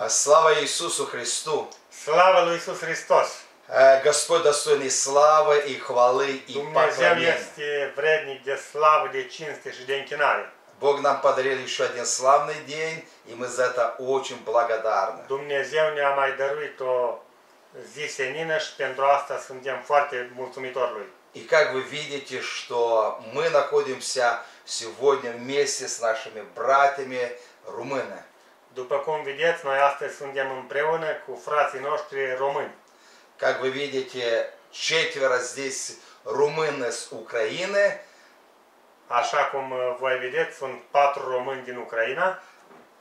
Слава Иисусу Христу! Slava lui Iisus Hristos! Господь достойный славы и хвалы и Dumnezeu поклонения. este vrednic de slavă, de cinste și de închinare. Bог нам подарил еще один славный день, и мы за это очень благодарны. Dumnezeu ne-a mai dăruit o zi senină și pentru asta suntem foarte mulțumitori lui. И как вы видите, что мы находимся сегодня вместе с нашими братьями румыны. După cum vedeți, noi astăzi suntem împreună cu frații noștri români. Как вы видите, четверо здесь румыны с Украины. Așa cum voi vedeți, sunt 4 români din Ucraina.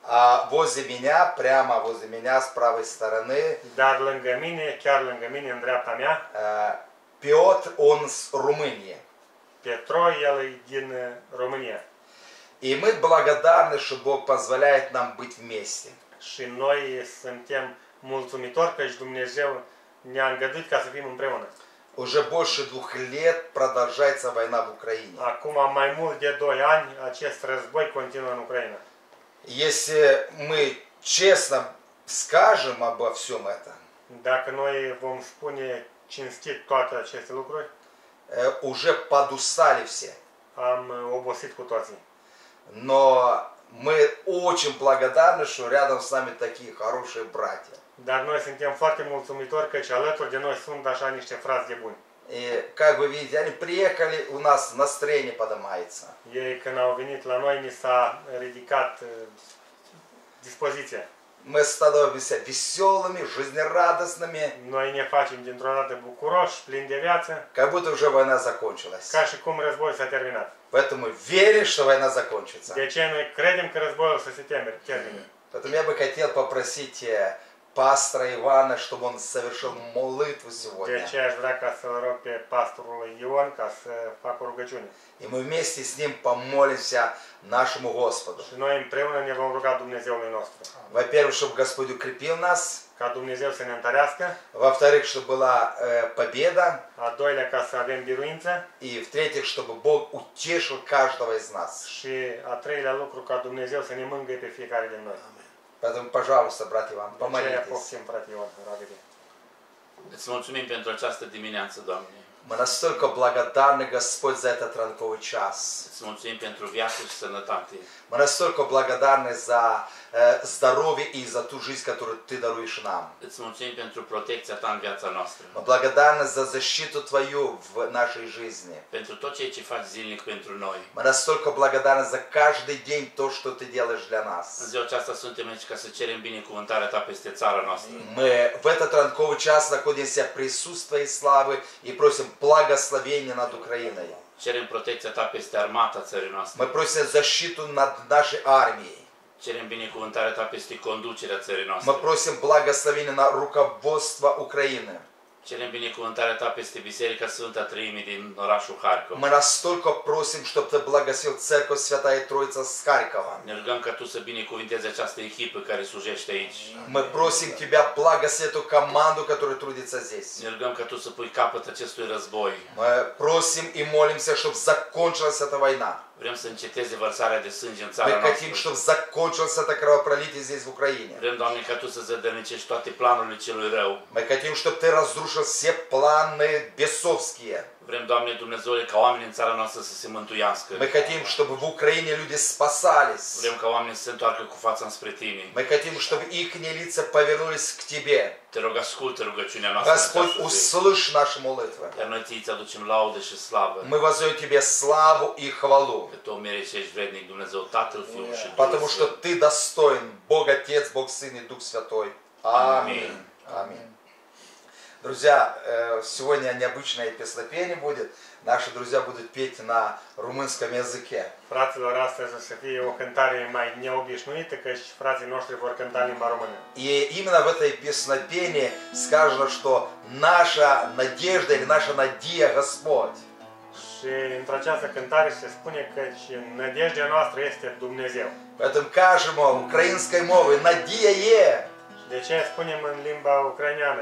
А возле меня, прямо возле меня, с правой стороны, Dar lângă mine, chiar lângă mine, în dreapta mea, Петр, он с Румынии. Petroi, el e din România. И мы благодарны, что Бог позволяет нам быть вместе. Și noi suntem mulțumitori că și Dumnezeu ne-a îngăduit ca să fim împreună. Уже больше 2 лет продолжается война в Украине. Acum mai mult de 2 ani, acest război continuă în Ucraina. Если мы честно скажем обо всем этом, Dacă noi vom spune cinstit toate aceste lucruri, уже подустали все. am obosit cu toții. Но мы очень благодарны, что рядом с нами такие хорошие братья. Dar noi suntem foarte mulțumitori că și alături de noi sunt așa niște frați de buni. И как вы видите, они приехали, у нас настроение поднимается. Ei când au venit la noi, ni s-a ridicat dispoziția. Мы становимся веселыми, жизнерадостными, Noi ne facem dintr-o dată bucuroși, plini de viață, как будто уже война закончилась. ca și cum războiul s-a terminat. Поэтому верим, что война закончится. De ce noi credem că războiul să se termine? Поэтому я бы хотел попросить пастора Ивана, чтобы он совершил молитву De сегодня. ce aș vrea ca să-l rog pe pastorul Ion ca să facă o rugăciune. И мы вместе с ним помолимся нашему Господу. Și noi împreună ne vom ruga Dumnezeului nostru. Во-первых, чтобы Господь укрепил нас. Ca Dumnezeu să ne întărească. Во-вторых, чтобы была победа. A doilea, ca să avem biruință. И в-третьих, чтобы Бог утешил каждого из нас. Și a treilea lucru, ca Dumnezeu să ne mângâie pe fiecare din noi. Поэтому, пожалуйста, брат Иван, De aceea помолитесь. poftim, frate Ion, ragă-te. Îți mulțumim pentru această dimineață, Doamne. Мы настолько благодарны, Господь, за этот ранковый час. Îți mulțumim pentru viață și sănătate. Мы настолько благодарны за здоровье и за ту жизнь, которую Ты даруешь нам. Îți mulțumim pentru protecția Ta în viața noastră. Мы благодарны за защиту Твою в нашей жизни. Pentru tot ceea ce faci zilnic pentru noi. Мы настолько благодарны за каждый день то, что Ты делаешь для În нас. ziua aceasta suntem aici ca să cerem binecuvântarea Ta peste țara noastră. Мы в этот ранковый час находимся в присутствии Твоей славы и просим благословения над Украиной. Cerem protecția Ta peste armata țării noastre. Мы просим защиту над нашей армией. Cerem binecuvântarea Ta peste conducerea țării Мы noastre. просим благословения на руководство Украины. Cerem binecuvântarea Ta peste Biserica Sfânta Treimii din orașul Harkov. Мы настолько просим, чтобы Ты благословил Церковь Святая Троица с Харькова. Ne rugăm ca Tu să binecuvintezi această echipă care slujește aici. Мы просим Тебя благословить эту команду, которая трудится здесь. Ne rugăm ca Tu să pui capăt acestui război. Мы просим и молимся, чтобы закончилась эта война. Vrem să înceteze vărsarea de sânge în țara Мы хотим, noastră. чтобы закончилось это кровопролитие здесь в Украине. Vrem, Doamne, ca Tu să zădărnicești toate planurile celui rău. Мы хотим, чтобы Ты разрушил все планы бесовские. Vrem, Doamne Dumnezeule, ca oamenii în țara noastră să se mântuiască. Мы хотим, чтобы в Украине люди спасались. Vrem ca oamenii să se întoarcă cu fața înspre Tine. Мы хотим, чтобы их лица повернулись к Тебе. Te rog, ascultă rugăciunea noastră în Господь, această zi. услышь наши молитвы. Iar noi Ție îți aducem laudă și slavă. Мы воздаем Тебе славу и хвалу. Că Tu meriți și ești vrednic, Dumnezeu, Tatăl, Fiul și Duhul Потому что Sfânt. Ты достоин, Бог Отец, Бог Сын и Дух Святой. Аминь. Аминь. Друзья, сегодня необычное песнопение будет. Наши друзья будут петь на румынском языке. Fraților, astăzi o să fie o cântare mai neobișnuită, că și frații noștri vor cânta în limba română. И именно в этой песнопении сказано, что наша надежда или наша надия Господь. Și într-această cântare se spune că și nădejdea noastră este Dumnezeu. Поэтому кажемо украинской мовой надия е. De ce spunem în limba ucraineană?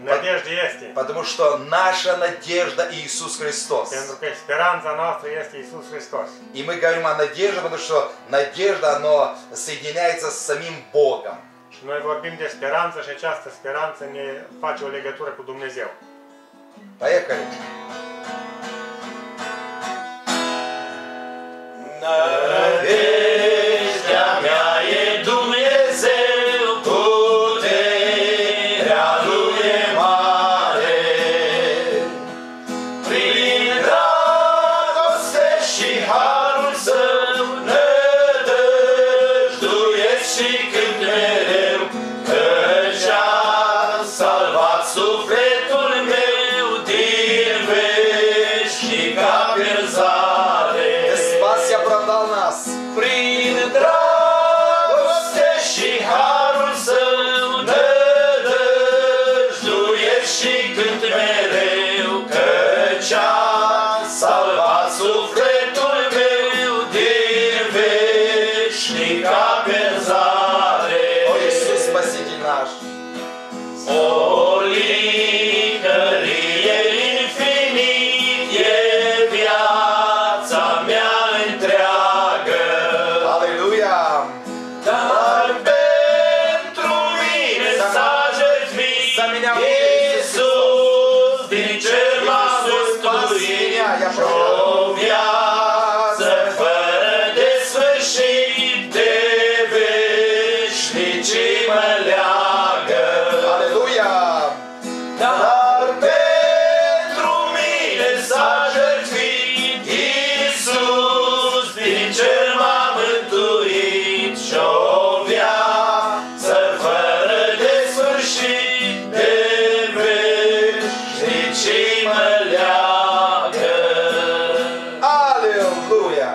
Nădejde este. Потому что наша надежда Иисус Христос. Pentru că speranța noastră este Iisus Hristos. И мы говорим о надежде, потому что надежда, она соединяется с самим Богом. Și noi vorbim de speranță și această speranță ne face o legătură cu Dumnezeu. Поехали. Nădejdea mea e Dumnezeu, puterea Lui e mare. Prin dragoste și harul Său nădăjduiesc și cânt mereu, căci a salvat sufletul meu din veșnica pierzare. Спас и оправдал нас. Prin dragoste și harul Său nădăjduiesc și cânt mereu, căci a salvat sufletul meu din veșnica pierzare. О, Иисус, Спаситель наш. O licărie infinit e viața mea întreagă, Аллилуйя. dar pentru mine s-a jertfit За меня Iisus din cer m-a mântuit și o viață fără de sfârșit de veșnicii mă leagă. Аллилуйя. Dar pentru mine s-a jertfit Iisus din cer m-a mântuit și o viață fără de sfârșit de veșnicii mă leagă. Аллилуйя.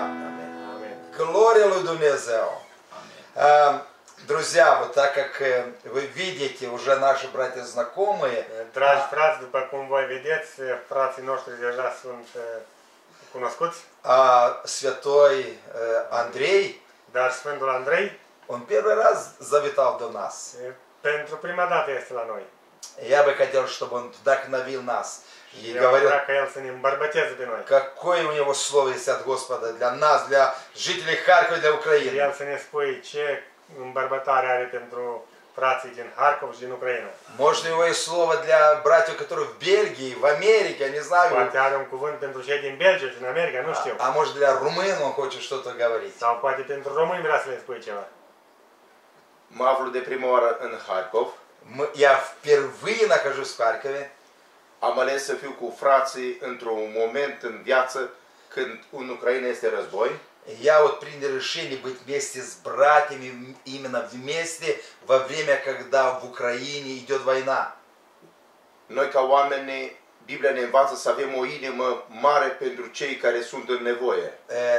Amen. Глория lui Dumnezeu. Друзья, вот так как вы видите, уже наши братья знакомые, Dragi frați, după cum voi vedeți, frații noștri deja sunt cunoscuți, святой Андрей, dar Sfântul Andrei, он первый раз завитал до нас. pentru prima dată este la noi. Я бы хотел, чтобы он вдохновил нас и Eu говорил, vreau ca El să ne îmbărbăteze pe noi. какое у него слово есть от Господа для нас, для жителей Харькова, для Și Украины. El să ne spui ce îmbărbătare are pentru frații din Harkov și din Ucraina. Может, у него есть слово для братьев, которые в Бельгии, в Америке, я не знаю. Poate are un cuvânt pentru cei din Belgia și din America, nu știu. А может, для румын он хочет что-то говорить. Sau poate pentru români vrea să le spui ceva. Mă aflu de prima oară în Harkov. Я впервые нахожусь в Харькове. Am ales să fiu cu frații într-un moment în viață când în Ucraina este război. Я вот принял решение быть вместе с братьями, именно вместе во время, когда в Украине идет война. Noi ca oameni, Biblia ne învață să avem o inimă mare pentru cei care sunt în nevoie.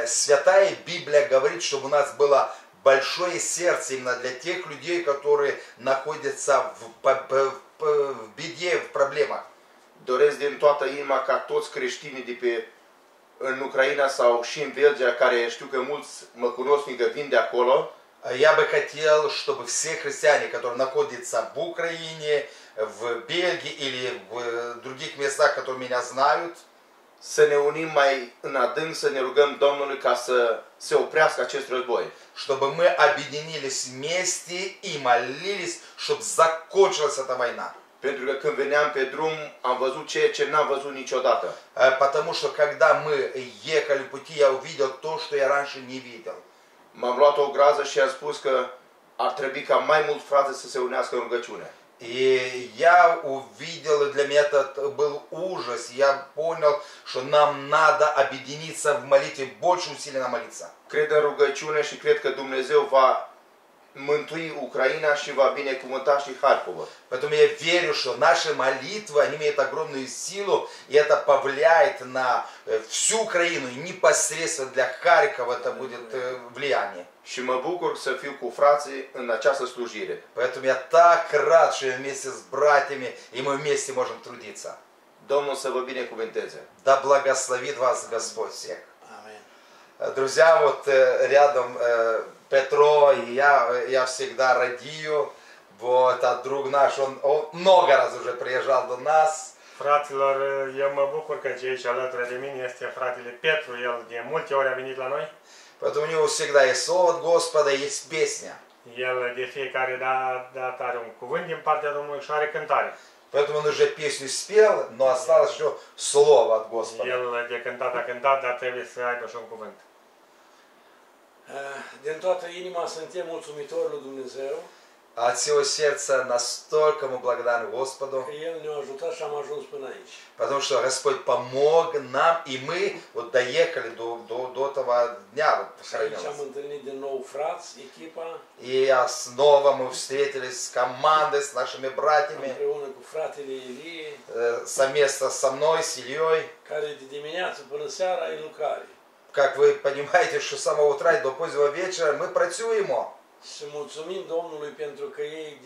Святая Библия говорит, чтобы у нас было большое сердце именно для тех людей, которые находятся в беде, в проблемах. Doresc din toată inima ca toți creștinii de pe în Ucraina sau și în Belgia, care știu că mulți mă cunosc, fiindcă vin de acolo, Я бы хотел, чтобы все христиане, которые находятся в Украине, в Бельгии или в других местах, которые меня знают, să ne unim mai în adânc, să ne rugăm Domnului ca să se oprească acest război. чтобы мы объединились вместе и молились, чтобы закончилась эта война. Pentru că când veneam pe drum, am văzut ceea ce n-am văzut niciodată. Потому что когда мы ехали в пути, я увидел то, что я раньше не видел. M-am luat o grază și am spus că ar trebui ca mai mulți frați să se unească în rugăciune. И я увидел, и для меня это был ужас. Я понял, что нам надо объединиться в молитве, больше усиленно молиться. Cred în rugăciune și cred că Dumnezeu va mântui Ucraina și va binecuvânta și Harkov. Поэтому я верю, что наши молитвы, они имеют огромную силу, и это повлияет на всю Украину, и непосредственно для Харькова это будет влияние. Și mă bucur să fiu cu frații în această slujire. Поэтому я так рад, что я вместе с братьями, и мы вместе можем трудиться. Domnul să vă binecuvânteze. Да благословит вас Господь всех. Друзья, вот рядом Петро, и я всегда радею. Вот, а друг наш, он много раз уже приезжал до нас. Fraților, eu mă bucur că ce aici alături de mine este fratele Petru, el de multe ori a venit la noi. Поэтому у него всегда есть слово от Господа, есть песня. El de fiecare dată are un cuvânt din partea Domnului și are cântare. Поэтому он уже песню спел, но осталось еще слово от Господа. El de cântat a cântat, dar trebuie să aibă și un cuvânt. Din toată inima suntem mulțumitori lui Dumnezeu От всего сердца настолько мы благодарны Господу, că El ne-a ajutat și am ajuns până aici. потому что Господь помог нам, и мы вот doехали до этого дня. Вот, Și aici am întâlnit din nou frați, echipa, и снова мы встретились с командой, с нашими братьями, împreună cu fratele Ilie, совместно со мной, с Ильей. care de dimineață până seara e lucrare. Как вы понимаете, что с самого утра и до позднего вечера мы працюємо. Și mulțumim Domnului pentru că ei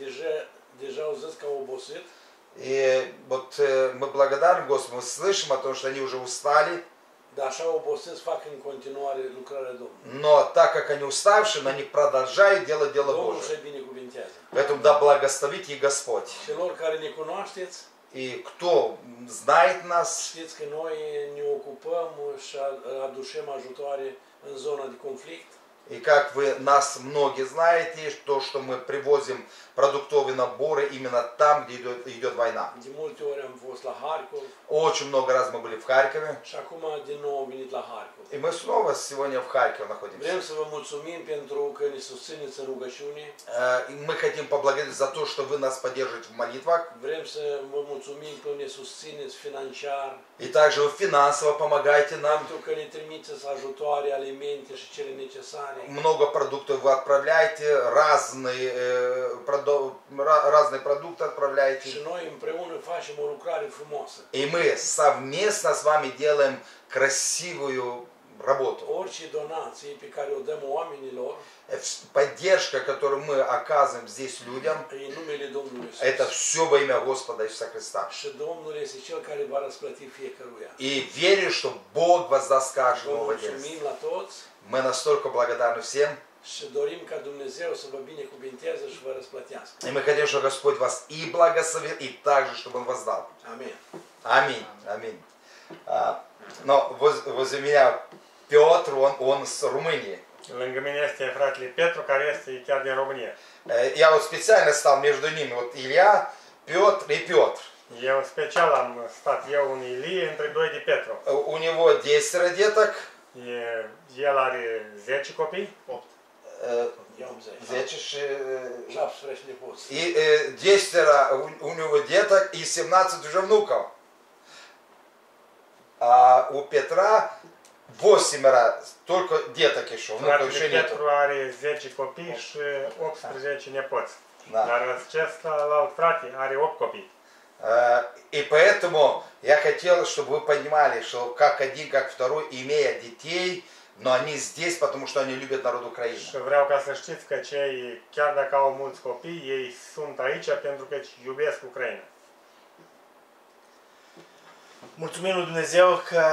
deja au zis că au obosit. И вот мы благодарны Господу, мы слышим о том, что они уже устали, Dar așa obosit fac în continuare lucrarea Domnului. но так как они uставшие, но они продолжают делать дело Domnul Божие. să-i binecuvintează. Поэтому да благословит их Господь. Celor care ne cunoașteți, И кто знает нас, știți că noi ne ocupăm și aducem ajutoare în zona de conflict. и как вы нас многие знаете, то, что мы привозим продуктовые наборы именно там, где идет война. De multe ori am fost la Harkov Очень много раз мы были в Харькове, și acum din nou am venit la Harkov. и мы снова сегодня в Харькове Vrem находимся. să vă mulțumim pentru că ne susțineți în rugăciune. И мы хотим поблагодарить за то, что вы нас поддерживаете в молитвах, Vrem să vă mulțumim că ne susțineți financiar, и также вы финансово помогаете нам. pentru că ne trimiteți ajutoare, alimente și cele necesare. Много продуктов вы отправляете, разные продукты отправляете. Și noi împreună facem o lucrare frumoasă. И мы совместно с вами делаем красивую работу. Orice donație pe care o dăm oamenilor, Поддержка, которую мы оказываем здесь людям, e în numele Domnului это Iisus. все во имя Господа Иисуса Христа. Și Domnul este Cel care va răsplăti fiecăruia. И верю, что Бог воздаст Vă каждому mulțumim владельцу. la toți Мы настолько благодарны всем. și dorim ca Dumnezeu să vă binecuvinteze și vă răsplătească. И мы хотим, чтобы Господь вас и благословил, и также, чтобы Он воздал. Amin. Аминь. Аминь. Но возле меня Петр, он с Румынии. Lângă mine este fratele Petru, care este chiar din România. Я вот специально стал между ними, вот Илья, Петр и Петр. Eu special am stat eu un Ilie între doi de Petru. У него 10 деток. El are 10 copii, 8. Eu am 10. 10 și... 17 nepoți. И 10 у него деток и 17 уже внуков. А у Петра 8 только деток еще, внуков еще Fratele нету. Petru are 10 copii și 18 nepoți. Да. Dar acesta, la alt frate, are 8 copii. И поэтому я хотел, чтобы вы понимали, что как один, как второй, имея детей, но они здесь, потому что они любят народ Украины. Și vreau ca să știți că cei, chiar dacă au mulți copii, ei sunt aici pentru că iubesc Ucraina. Mulțumim lui Dumnezeu că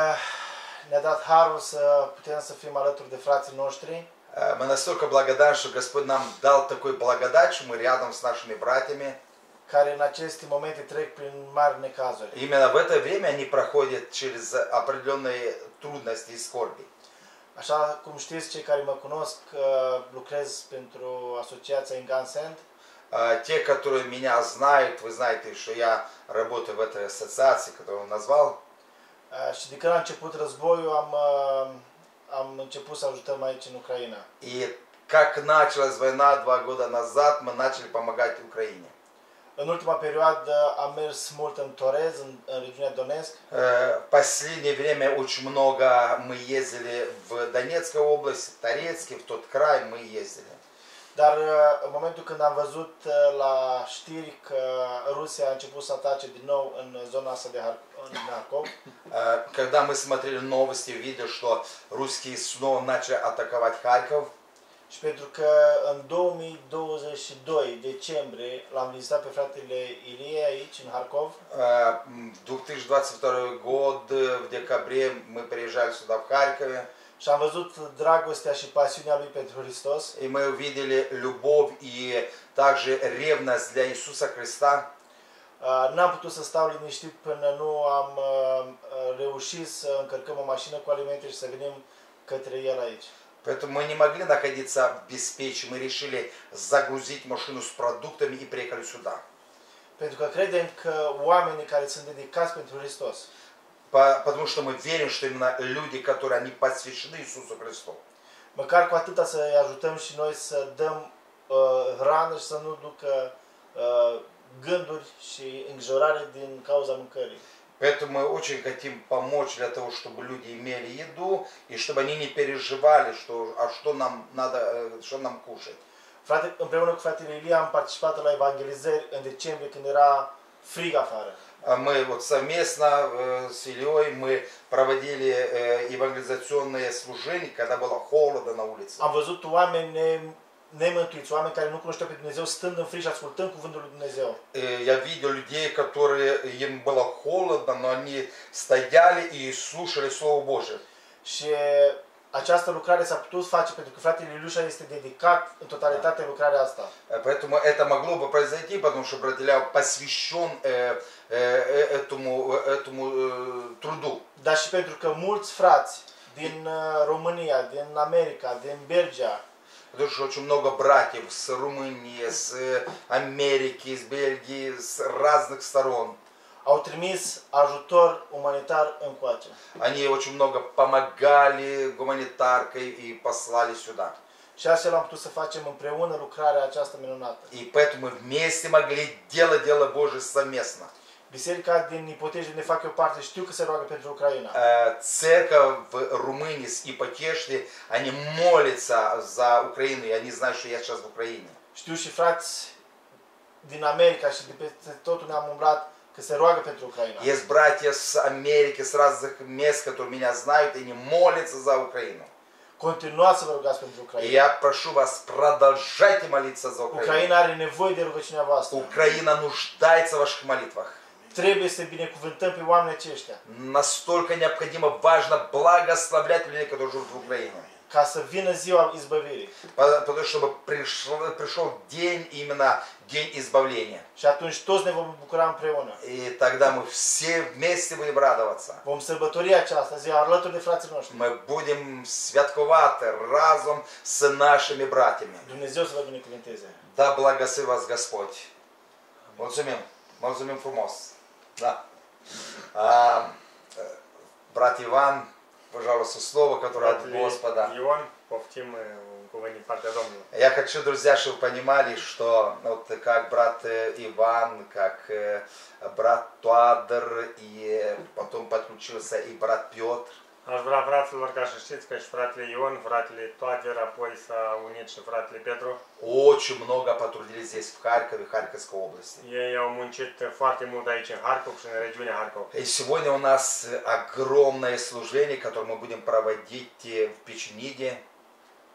ne-a dat harul să putem să fim alături de frații noștri. Мы настолько благодарны, что Господь нам дал такой благодать, что мы рядом с нашими братьями. Care în aceste momente trec prin mari necazuri. Именно в это время они проходят через определенные трудности и скорби. Așa cum știți, cei care mă cunosc, lucrez pentru asociația Ingansend. Те, которые меня знают, вы знаете, что я работаю в этой ассоциации, которую он назвал. Și de când a început războiul, am început să ajutăm aici în Ucraina. И как началась война 2 года назад, мы начали помогать Украине. În ultima perioadă am mers mult în Torez, în regiunea Donetsk. В последнее время очень много мы ездили в Донецкой области, в Торецке, в тот край мы ездили. Dar în momentul când am văzut la știri că Rusia a început să atace din nou în zona asta de Harkov, Когда мы смотрели новости, увидели, что русские снова начали атаковать Харьков. și pentru că în 2022 decembrie l-am vizitat pe fratele Ilie aici în Harkov. В 2022 год, в декабре, мы приезжали сюда в Харькове. Și am văzut dragostea și pasiunea lui pentru Hristos. И мы увидели любовь и также ревность для Иисуса Христа. N-am putut să stau liniștit până nu am reușit să încărcăm o mașină cu alimente și să venim către el aici. Поэтому мы не могли находиться в беспечии, мы решили загрузить машину с продуктами и приехали сюда. Pentru că credem că oamenii care sunt dedicați pentru Hristos, Потому что мы верим, что именно люди, которые они посвящены Иисусу Христу. măcar cu atâta să-i ajutăm și noi să dăm hrană și să nu ducă gânduri și îngrijorare din cauza mâncării. Поэтому мы очень хотим помочь для того, чтобы люди имели еду и чтобы они не переживали, что нам надо, что нам кушать. Împreună cu fratele Ilie am participat la evangelizări în decembrie când era frig afară. Мы вот совместно с Ильей мы проводили евангелизационные служения, когда было холодно на улице. Am văzut oameni nemântuiți, oameni care nu cunoșteau pe Dumnezeu, stând în frig și ascultând cuvântul lui Dumnezeu. Я видел людей, которые им было холодно, но они стояли и слушали Слово Божие. Și această lucrare s-a putut face pentru că fratele Iliușa este dedicat în totalitate în lucrarea asta. Поэтому это могло бы произойти, потому что брат Илья посвящен этому труду. Dar și pentru că mulți frați din România, din America, din Belgia, Потому что очень много братьев с Румынии, с Америки, с Бельгии, с разных сторон. au trimis ajutor umanitar încoace. Они очень много помогали гуманитаркой и послали сюда. Și astfel am putut să facem împreună lucrarea aceasta minunată. И поэтому мы вместе могли делать дело Божие совместно. Biserica din Ipotej, unde fac eu parte, știu că se roagă pentru Ucraina. Церковь в Румынии с Ипотешли, они молятся за Украину, и они знают, что я сейчас в Украине. Știu și frați din America și de peste tot unde am umblat că se roagă pentru Ucraina. Есть братья с Америки, с разных мест, которые меня знают, и они молятся за Украину. Continuați să vă rugați pentru И Ucraina. я прошу вас, продолжайте молиться за Украину. Ucraina are nevoie de rugăciunea voastră. Украина нуждается в ваших молитвах. Trebuie să binecuvântăm pe oamenii aceștia. Настолько необходимо, важно благословлять людей, которые живут в Украине. Ca să vină ziua izbăvirii. Потому что чтобы пришел день, именно день избавления. Și atunci toți ne vom bucura împreună. И тогда мы все вместе будем радоваться. Vom sărbători această zi alături de frații noștri. Мы будем святкувати разом с нашими братьями. Dumnezeu să vă binecuvânteze. Да благослови вас Господь. Mulțumim. Mulțumim frumos. Да. Брат Иван, пожалуйста, слово, которое от Господа. Ion, poftim un cuvânt din partea Domnului. Я хочу, друзья, чтобы вы понимали, что вот как брат Иван, как брат Туадр, и потом подключился и брат Петр. Aș vrea, fraților, ca să știți că și fratele Ion, fratele Toader, apoi s-a unit și fratele Petru. Очень много потрудились здесь, в Харькове, в Харьковской области. Ei au muncit foarte mult aici în Harkov și în regiunea Harkov. И сегодня у нас огромное служение, которое мы будем проводить в Печениге.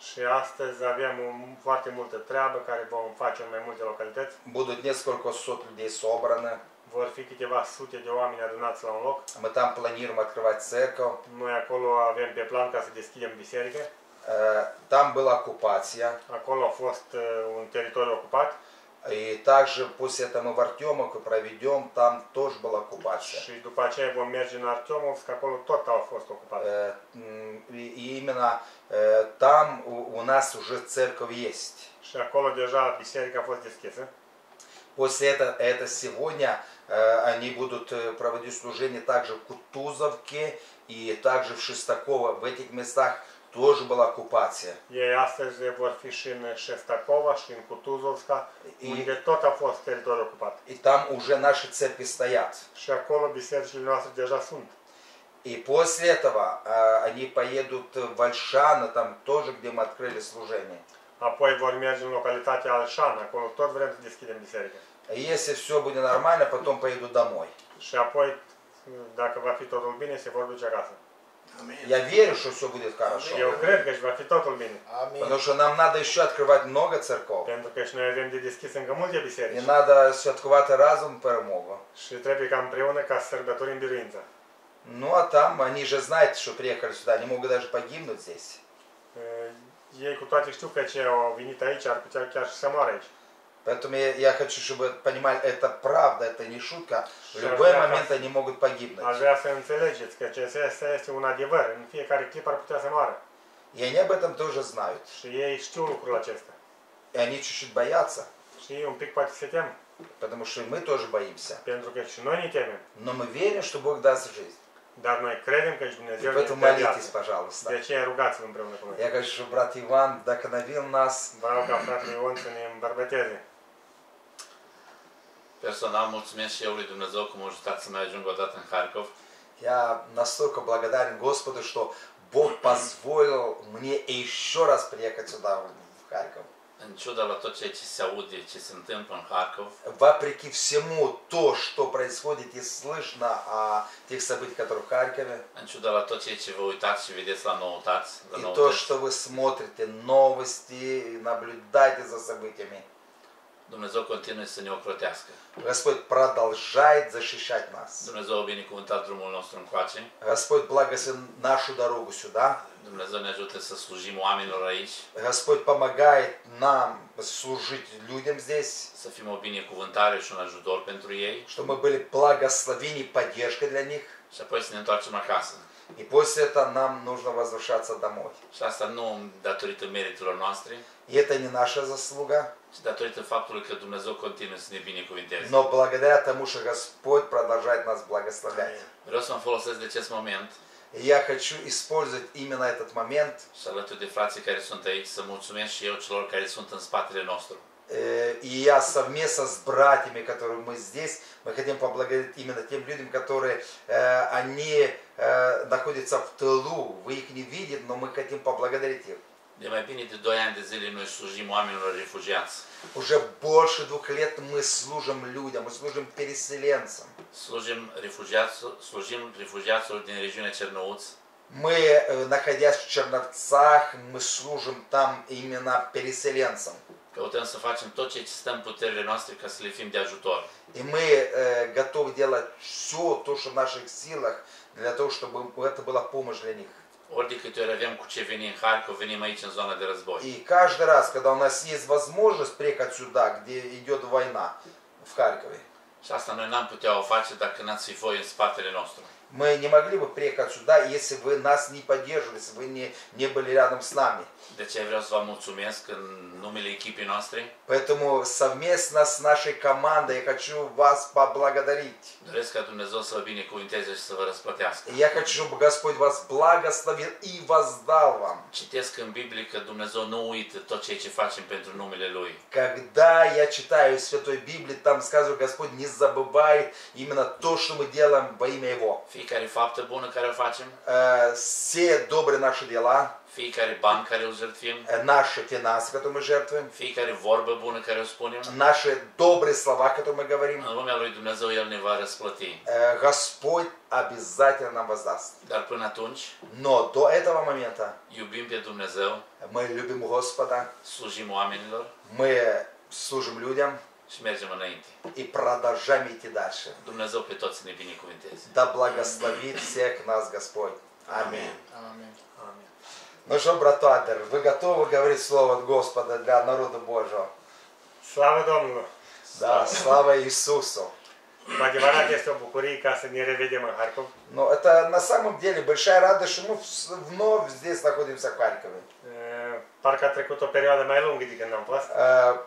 Și astăzi avem foarte multă treabă care vom face în mai multe localități. Будут несколько сот людей собраны. Vor fi câteva sute de oameni adunați la un loc. Мы там планируем открывать церковь. Noi acolo avem pe plan ca să deschidem biserică. Там была оккупация. Acolo a fost un teritoriu ocupat. И также после этого мы в Артемовку проведем, там тоже была оккупация. Și după aceea vom merge în Artyomovsk, acolo tot a fost ocupat. И именно там у нас уже церковь есть. Și acolo deja biserica a fost deschisă. После это сегодня они будут проводить служение также в Кутузовке и также в Шестаково. В этих местах тоже была оккупация. Ei astăzi vor fi și în Șestakova și în Kutuzovska, unde tot a fost teritoriul ocupat. И там уже наши церкви стоят. Și acolo bisericile noastre deja sunt. И после этого они поедут в Ольшаны, там тоже, где мы открыли служение. Apoi vor merge în localitatea Alșan, acolo tot vrem să deschidem biserica. И если все будет нормально, потом поедут домой. Și apoi, dacă va fi totul bine, se vor duce acasă. Я верю, что все будет хорошо. Eu cred că și va fi totul bine. Amin. Потому что нам надо еще открывать много церков. Pentru că și noi avem de deschis încă multe И biserici. надо святкувати разом перемогу. Și trebuie ca împreună ca să sărbătorim biruința. Ну а там, они же знают, что приехали сюда, они могут даже погибнуть здесь. Ei cu toate știu că cei au venit aici ar putea chiar și să moară aici. Поэтому я хочу, чтобы понимали, это правда, это не шутка. В любой момент они могут Aș погибнуть. vrea să înțelegeți că acesta este un adevăr. În fiecare clip ar putea să moară. И они об этом тоже знают. Și ei știu lucrul acesta. И они чуть-чуть боятся, Și ei un pic poate se tem, потому что и мы тоже боимся. pentru că și noi ne temem. Но мы верим, что Бог даст жизнь. Dar noi credem că și И Dumnezeu ne поэтому dă молитесь, viață. пожалуйста. De aceea rugați-vă împreună cu noi. Я хочу, чтобы брат Иван вдохновил нас. Vă rog ca fratele Ion să ne îmbărbăteze. Personal mulțumesc și eu lui Dumnezeu că m-a ajutat să mai ajung o dată în Harkov. Я настолько благодарен Господу, что Бог позволил мне еще раз приехать сюда, в Харьков. În ciuda la tot ceea ce se aude, ce se întâmplă în Harkov, Вопреки всему то, что происходит и слышно о тех событиях, которые в Харькове, în ciuda la tot ceea ce vă uitați și vedeți la noutăți, и то, что вы смотрите новости, наблюдаете за событиями, Dumnezeu continuă să ne ocrotească. Господь продолжает защищать нас. Dumnezeu a binecuvântat drumul nostru încoace. Господь благословит нашу дорогу сюда. Dumnezeu ne ajută să slujim oamenilor aici, Господь помогает нам служить людям здесь, să fim o binecuvântare și un ajutor pentru ei чтобы мы были благословением и поддержкой для них. și apoi să ne întoarcem acasă. И после этого нам нужно возвращаться домой. Și asta nu datorită meritelor noastre, И это не наша заслуга, ci datorită faptului că Dumnezeu continuă să ne binecuvinteze. но благодаря тому, что Господь продолжает нас благословлять. Vreau să mă folosesc de acest moment И я хочу использовать именно этот момент. și alături de frații care sunt aici să mulțumesc și eu celor care sunt în spatele nostru. И я совместно с братьями, которые мы здесь, мы хотим поблагодарить именно тем людям, которые они находятся в тылу. Вы их не видите, но мы хотим поблагодарить их. De mai bine de 2 ani de zile noi slujim oamenilor refugiați. Уже больше 2 лет мы служим людям, мы служим переселенцам. Slujim refugiaților din regiunea Cernăuț. Мы, находясь в Черновцах, мы служим там именно переселенцам. Căutăm să facem tot ce stă în puterile noastre ca să le fim de ajutor. И мы готовы делать все то, что в наших силах, для того, чтобы это была помощь для них. Ori de câte ori avem cu ce veni în Harkov, venim aici în zona de război. И каждый раз, когда у нас есть возможность приехать сюда, где идет война, в Харькове, Și asta noi n-am putea o face dacă n-ați fi voi în spatele nostru. мы не могли бы приехать сюда, если вы нас не поддерживали, если вы не были рядом с нами. De aceea vreau să vă mulțumesc în numele echipei noastre. Поэтому совместно с нашей командой я хочу вас поблагодарить. Doresc ca Dumnezeu să vă binecuvinteze și să vă răsplătească. И я хочу, чтобы Господь вас благословил и воздал вам. Citesc în Biblie că Dumnezeu nu uită tot ceea ce facem pentru numele Lui. Когда я читаю в Святой Библии, там сказано, Господь не забывает именно то, что мы делаем во имя Его. Fiecare faptă bună care o facem, Все добрые наши дела, fiecare bani care îl jertfim, наши финансы, которые мы жертвуем, fiecare vorbă bună care o spunem, наши добрые слова, которые мы говорим, în lumea lui Dumnezeu El ne va răsplăti. Господь обязательно нам воздаст. Dar până atunci, Но до этого момента iubim pe Dumnezeu, мы любим Господа, slujim oamenilor мы служим людям și mergem înainte. и продолжаем идти дальше. Dumnezeu pe toți să ne binecuvinteze. Да благословит всех нас Господь. Аминь. Amin. Ну что, братуатер, вы готовы говорить слово от Господа для народа Божьего? Slavă Domnului! Да, слава Иисусу. Cu adevărat este o bucurie ca să ne revedem în Harkov. Но это на самом деле большая радость, что мы вновь здесь находимся в Харькове. Parcă a trecut o perioadă mai lungă de când am fost.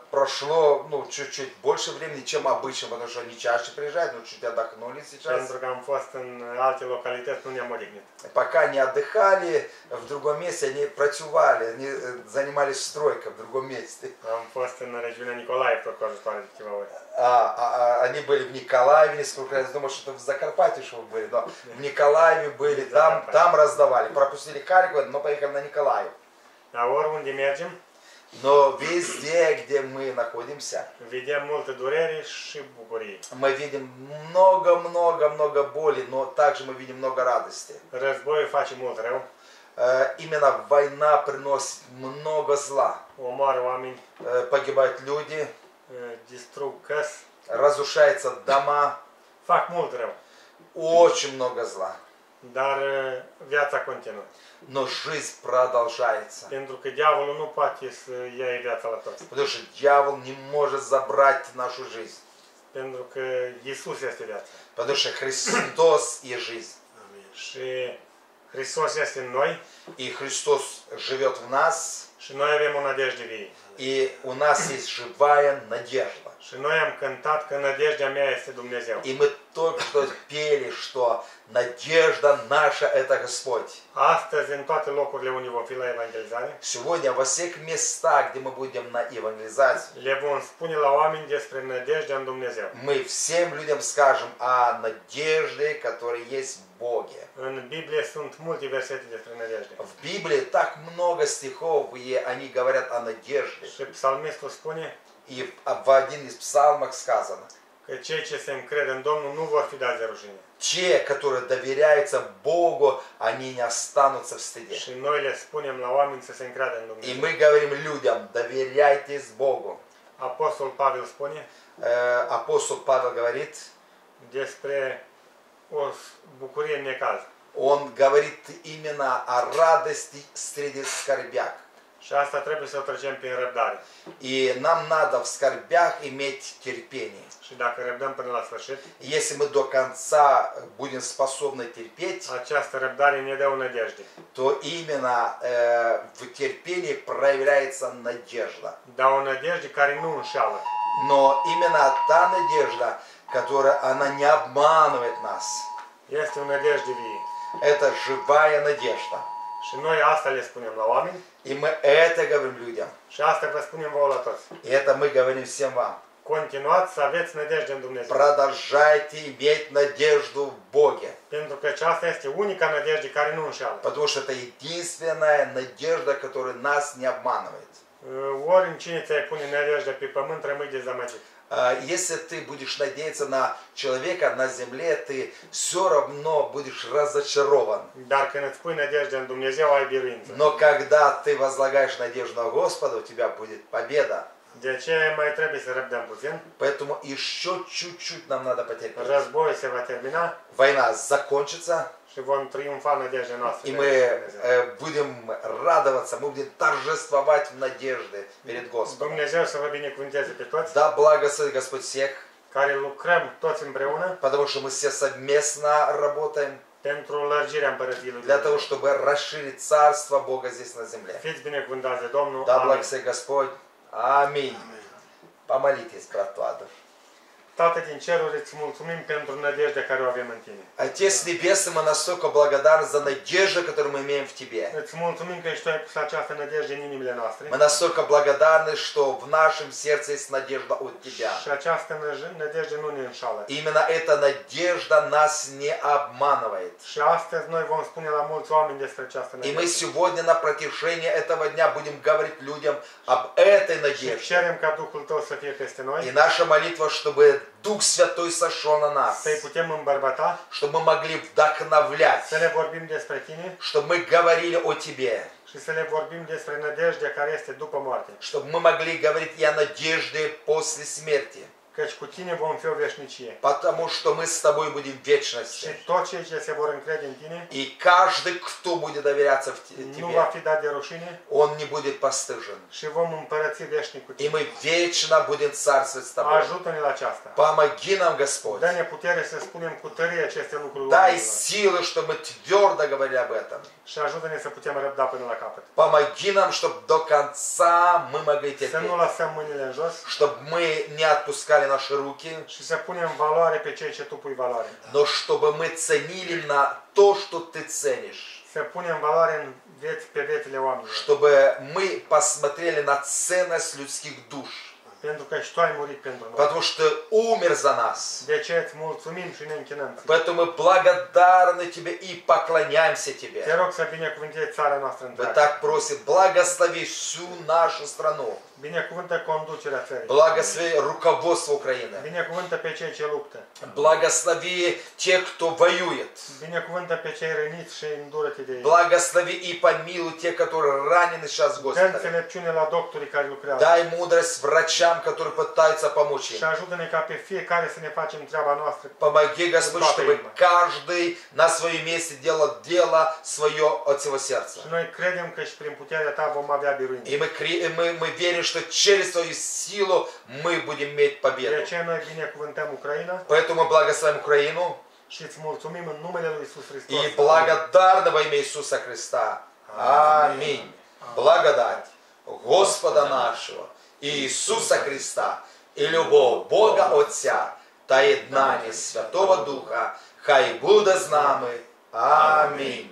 Прошло, ну, чуть-чуть больше времени, чем обычно, потому что они чаще приезжают, но чуть отдохнули сейчас. Pentru că am fost în alte localități, nu ne-am odihnit. Пока они отдыхали в другом месте, они працювали, они занимались стройкой в другом месте. Am fost în regiunea Nicolaev tot cu ajutoare de ceva ori. Они были в Николаеве несколько раз, думал, что это в Закарпатье, что вы были, но в Николаеве были, там раздавали, пропустили Харьков, но поехали на Николаев. Dar oriunde mergem, Но везде, где мы находимся, vedem multă durere și bucurie. мы видим много боли, но также мы видим много радости. Războiul face mult rău, Именно война приносит много зла. omoară oameni, Погибают люди, distrug căsi, разрушаются дома, fac mult rău. очень много зла. Dar viața continuă. Но жизнь продолжается. Pentru că diavolul nu poate să ia viața la toți. Потому что дьявол не может забрать нашу жизнь. Pentru că Iisus este viața. Потому что Христос есть жизнь. Și Hristos este în noi и Христос живет в нас, și noi avem o nădejde vie. и у нас есть живая надежда. Și noi am cântat că nădejdea mea este Dumnezeu. И мы только что пели, что надежда наша – это Господь. Astăzi, în toate locurile unde vom fi la evangelizare, Сегодня во всех местах, где мы будем на евангелизации, le vom spune la oameni despre nădejdea în Dumnezeu. мы всем людям скажем о надежде, которая есть в Боге. În Biblie sunt multe versete despre nădejde. В Библии так много стихов, и они говорят о надежде. Și psalmistul spune И в один из псалмов сказано, că cei ce se încred în Domnul nu vor fi dați de rușine. те, которые доверяются Богу, они не останутся в стыде. Și noi le spunem la oameni să se încreadă în И Dumnezeu. мы говорим людям, доверяйтесь Богу. Apostol Pavel spune Апостол Павел говорит, despre o bucurie în necaz. он говорит именно о радости среди скорбях. Și asta trebuie să o trecem prin răbdare. И нам надо в скорбях иметь терпение. Și dacă răbdăm până la sfârșit, Если мы до конца будем способны терпеть, această răbdare ne dă o nădejde. то именно в терпении проявляется надежда. Dar o nădejde care nu înșeală. Но именно та надежда, которая она не обманывает нас, Este o nădejde vie. это живая надежда. Și noi asta le spunem la oameni И мы это говорим людям. și asta vă spunem vouă la toți. И это мы говорим всем вам. Continuați să aveți nădejde în Dumnezeu. Продолжайте иметь надежду в Боге. Pentru că aceasta este unica nădejde care nu înșeală. Потому что это единственная надежда, которая нас не обманывает. Ori în cine ți-ai pune nădejdea pe pământ, rămâi dezamăgit. Если ты будешь надеяться на человека на земле, ты все равно будешь разочарован. Dar când îți pui nădejdea în Dumnezeu, ai biruință. Но когда ты возлагаешь надежду на Господа, у тебя будет победа. De ce mai trebuie să răbdăm puțin? Поэтому еще чуть-чуть нам надо потерпеть. Războiul se va termina Война закончится, și vom triumfa nădejdea noastră. и мы будем радоваться, мы будем торжествовать в надежде перед Господом. Dumnezeu să vă binecuvânteze pe toți Да благослови Господь всех, care lucrăm toți împreună потому что мы все совместно работаем pentru lărgirea împărăției lui для того, Dumnezeu. чтобы расширить Царство Бога здесь на земле. Fiți binecuvântați de Domnul. Да Amin. благослови Господь. Аминь. Помолитесь, брат Влада. Tată din ceruri, îți mulțumim pentru nădejdea care o avem în Tine. Отец Небесный, мы настолько благодарны за надежду, которую мы имеем в Тебе. Îți mulțumim că și Tu ai pus această nădejde în inimile noastre. Мы настолько благодарны, что в нашем сердце есть надежда от Тебя. Și această nădejde nu ne înșală. Именно эта надежда нас не обманывает. Și astăzi noi vom spune la mulți oameni despre această И мы nădejde. сегодня на протяжении этого дня будем говорить людям об этой Și надежде. cerem ca Duhul Tău să fie peste И noi, наша молитва, чтобы Дух Святой сошел на нас, să-i putem îmbărbăta, чтобы мы могли вдохновлять, să le vorbim despre Tine чтобы мы говорили о Тебе, și să le vorbim despre nădejdea care este după moarte. чтобы мы могли говорить и о надежде после смерти. Căci cu Tine vom fi o veșnicie. Потому что мы с Тобой будем в Și вечности. toți cei ce se vor încrede în Tine И каждый, кто будет доверяться в nu va Тебе, fi dat de rușine он не будет постыжен. și vom împărăți veșnic cu И Tine. мы вечно будем царствовать с Тобой. Ajută-ne la aceasta. Помоги нам, Господь. Dă-ne putere să spunem cu tărie aceste lucruri Дай oamenilor. силы, чтобы мы твердо говорили об этом. Și ajută-ne să putem răbda până la capăt. Помоги нам, чтобы до конца мы могли Să nu терпеть. lăsăm mâinile în jos Чтобы мы не отпускали наши руки, și să punem valoare pe cei ce Tu pui valoare. но чтобы мы ценили на то, что Ты ценишь. Să punem valoare în vieți pe viețile oamenilor. Чтобы мы посмотрели на ценность людских душ. Pentru că și Tu ai murit pentru noi. Потому что Ты умер за нас. De ce îți mulțumim și ne închinăm Ție. Поэтому мы благодарны Тебе и поклоняемся Te Тебе. rog să binecuvântezi țara noastră Мы întreagă. так просим, благослови всю нашу страну. Binecuvântă conducerea țării. Благослови руководство Украины. Binecuvântă pe cei ce luptă. Благослови тех, кто воюет. Binecuvântă pe cei răniți și îndură-te de ei. Благослови и помилуй тех, которые ранены сейчас, Dă Господи. înțelepciune la doctorii care lucrează. Дай мудрость врачам, которые пытаются помочь Și им. ajută-ne ca pe fiecare să ne facem treaba noastră. Помоги, Господь, чтобы каждый на своем месте делал дело свое от всего сердца. Și noi credem că și prin puterea Ta vom avea biruință. И мы верим, что через Твою силу мы будем иметь De победу. aceea noi binecuvântăm Ucraina Поэтому мы благословим Украину și îți mulțumim în numele Lui Iisus Hristos. И благодарны во имя Иисуса Христа. Аминь. Благодать Господа нашего Иисуса Христа и любов Бога Отця та єднання Святого Духа хай буде з нами. Амінь.